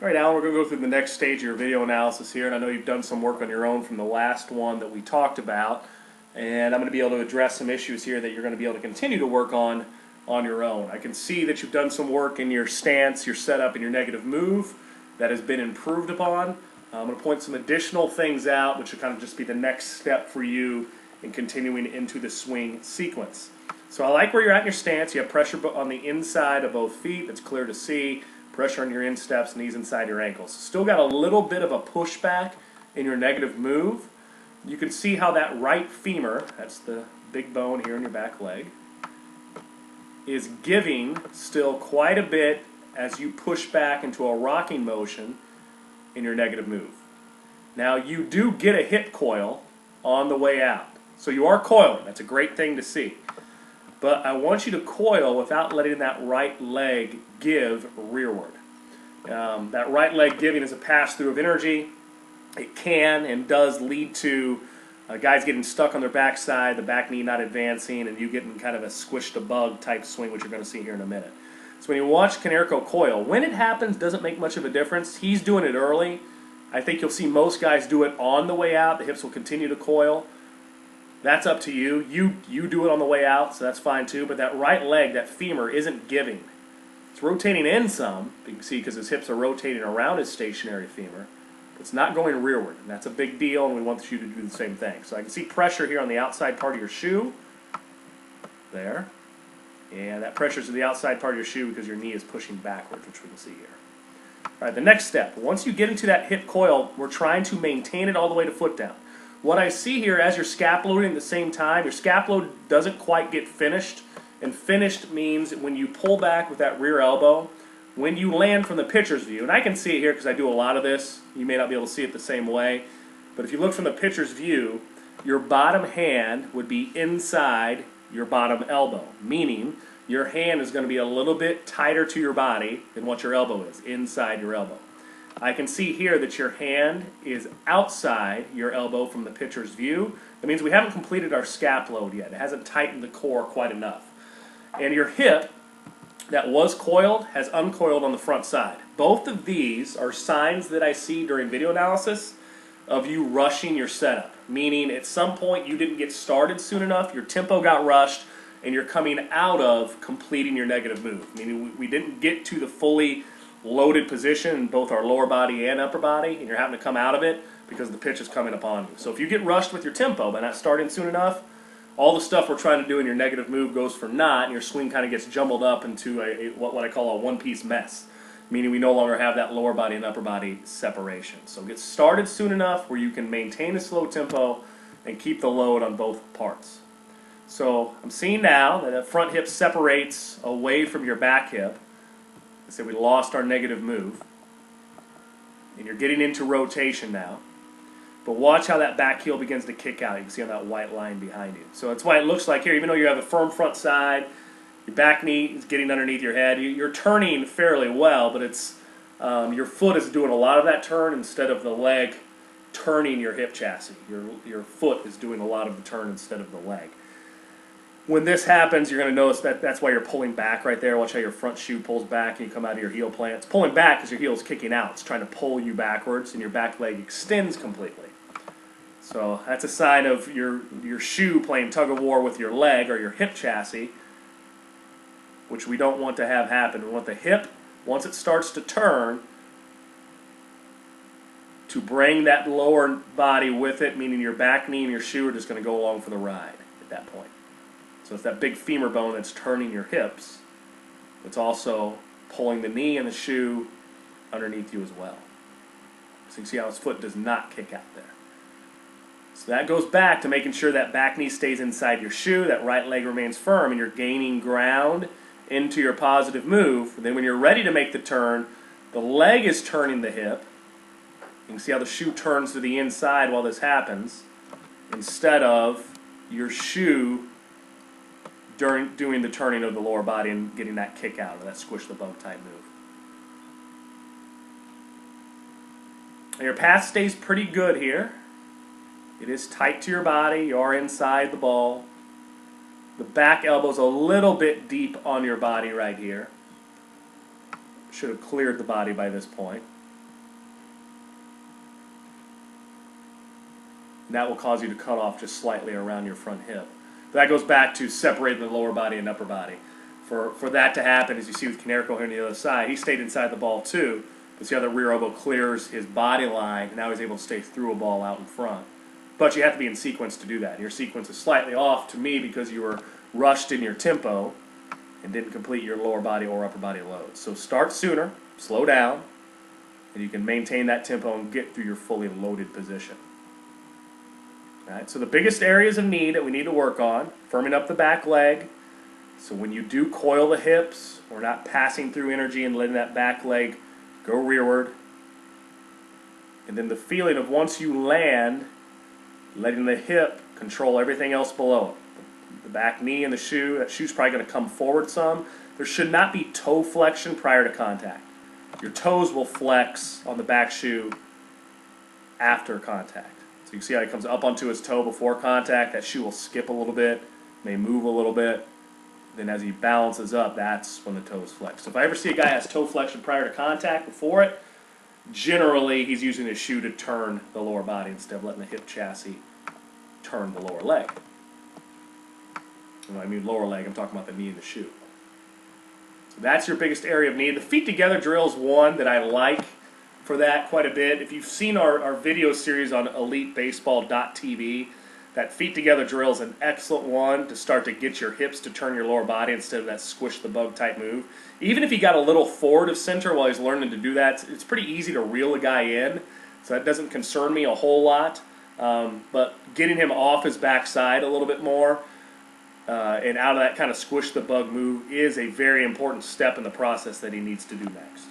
All right, Alan, we're going to go through the next stage of your video analysis here, and I know you've done some work on your own from the last one that we talked about, and I'm going to be able to address some issues here that you're going to be able to continue to work on your own. I can see that you've done some work in your stance, your setup, and your negative move that has been improved upon. I'm going to point some additional things out, which will kind of just be the next step for you in continuing into the swing sequence. So I like where you're at in your stance. You have pressure on the inside of both feet. That's clear to see. Pressure on your insteps, knees inside your ankles. Still got a little bit of a pushback in your negative move. You can see how that right femur, that's the big bone here in your back leg, is giving still quite a bit as you push back into a rocking motion in your negative move. Now you do get a hip coil on the way out. So you are coiling. That's a great thing to see. But I want you to coil without letting that right leg give rearward. That right leg giving is a pass-through of energy. It can and does lead to guys getting stuck on their backside, the back knee not advancing, and you getting kind of a squish-to-bug type swing, which you're going to see here in a minute. So when you watch Konerko coil, when it happens doesn't make much of a difference. He's doing it early. I think you'll see most guys do it on the way out. The hips will continue to coil. That's up to you. You do it on the way out, so that's fine too. But that right leg, that femur, isn't giving. It's rotating in some, you can see, because his hips are rotating around his stationary femur. It's not going rearward, and that's a big deal, and we want you to do the same thing. So I can see pressure here on the outside part of your shoe. There. And that pressure is to the outside part of your shoe because your knee is pushing backwards, which we can see here. All right, the next step. Once you get into that hip coil, we're trying to maintain it all the way to foot down. What I see here as you're scapulating at the same time, your scapula doesn't quite get finished. And finished means when you pull back with that rear elbow, when you land from the pitcher's view, and I can see it here because I do a lot of this. You may not be able to see it the same way. But if you look from the pitcher's view, your bottom hand would be inside your bottom elbow, meaning your hand is going to be a little bit tighter to your body than what your elbow is, inside your elbow. I can see here that your hand is outside your elbow from the pitcher's view. That means we haven't completed our scap load yet. It hasn't tightened the core quite enough. And your hip that was coiled has uncoiled on the front side. Both of these are signs that I see during video analysis of you rushing your setup, meaning at some point you didn't get started soon enough, your tempo got rushed, and you're coming out of completing your negative move, meaning we didn't get to the fully loaded position in both our lower body and upper body, and you're having to come out of it because the pitch is coming upon you. So if you get rushed with your tempo by not starting soon enough, all the stuff we're trying to do in your negative move goes for naught, and your swing kind of gets jumbled up into what I call a one-piece mess, meaning we no longer have that lower body and upper body separation. So get started soon enough where you can maintain a slow tempo and keep the load on both parts. So I'm seeing now that the front hip separates away from your back hip. So we lost our negative move. And you're getting into rotation now. But watch how that back heel begins to kick out. You can see on that white line behind you. So that's why it looks like here, even though you have a firm front side, your back knee is getting underneath your head. You're turning fairly well, but it's your foot is doing a lot of that turn instead of the leg turning your hip chassis. Your foot is doing a lot of the turn instead of the leg. When this happens, you're going to notice that that's why you're pulling back right there. Watch how your front shoe pulls back and you come out of your heel plant. It's pulling back because your heel is kicking out. It's trying to pull you backwards, and your back leg extends completely. So that's a sign of your shoe playing tug-of-war with your leg or your hip chassis, which we don't want to have happen. We want the hip, once it starts to turn, to bring that lower body with it, meaning your back knee and your shoe are just going to go along for the ride at that point. So it's that big femur bone that's turning your hips. It's also pulling the knee and the shoe underneath you as well. So you can see how his foot does not kick out there. So that goes back to making sure that back knee stays inside your shoe, that right leg remains firm, and you're gaining ground into your positive move. Then when you're ready to make the turn, the leg is turning the hip. You can see how the shoe turns to the inside while this happens, instead of your shoe doing the turning of the lower body and getting that kick out, or that squish the bug type move. And your path stays pretty good here. It is tight to your body. You are inside the ball. The back elbow's a little bit deep on your body right here. Should have cleared the body by this point. And that will cause you to cut off just slightly around your front hip. That goes back to separating the lower body and upper body. For that to happen, as you see with Canerico here on the other side, he stayed inside the ball too. But see how the rear elbow clears his body line, and now he's able to stay through a ball out in front. But you have to be in sequence to do that. Your sequence is slightly off to me because you were rushed in your tempo and didn't complete your lower body or upper body loads. So start sooner, slow down, and you can maintain that tempo and get through your fully loaded position. All right, so the biggest areas of need that we need to work on, firming up the back leg. So when you do coil the hips, we're not passing through energy and letting that back leg go rearward. And then the feeling of once you land, letting the hip control everything else below it. The back knee and the shoe, that shoe's probably going to come forward some. There should not be toe flexion prior to contact. Your toes will flex on the back shoe after contact. So you can see how he comes up onto his toe before contact. That shoe will skip a little bit, may move a little bit. Then as he balances up, that's when the toes flex. So if I ever see a guy has toe flexion prior to contact before it, generally he's using his shoe to turn the lower body instead of letting the hip chassis turn the lower leg. When I mean lower leg, I'm talking about the knee and the shoe. So that's your biggest area of need. The feet together drill is one that I like for that quite a bit. If you've seen our video series on elitebaseball.tv, that feet together drill is an excellent one to start to get your hips to turn your lower body instead of that squish the bug type move. Even if he got a little forward of center while he's learning to do that, it's pretty easy to reel a guy in, so that doesn't concern me a whole lot. But getting him off his backside a little bit more and out of that kind of squish the bug move is a very important step in the process that he needs to do next.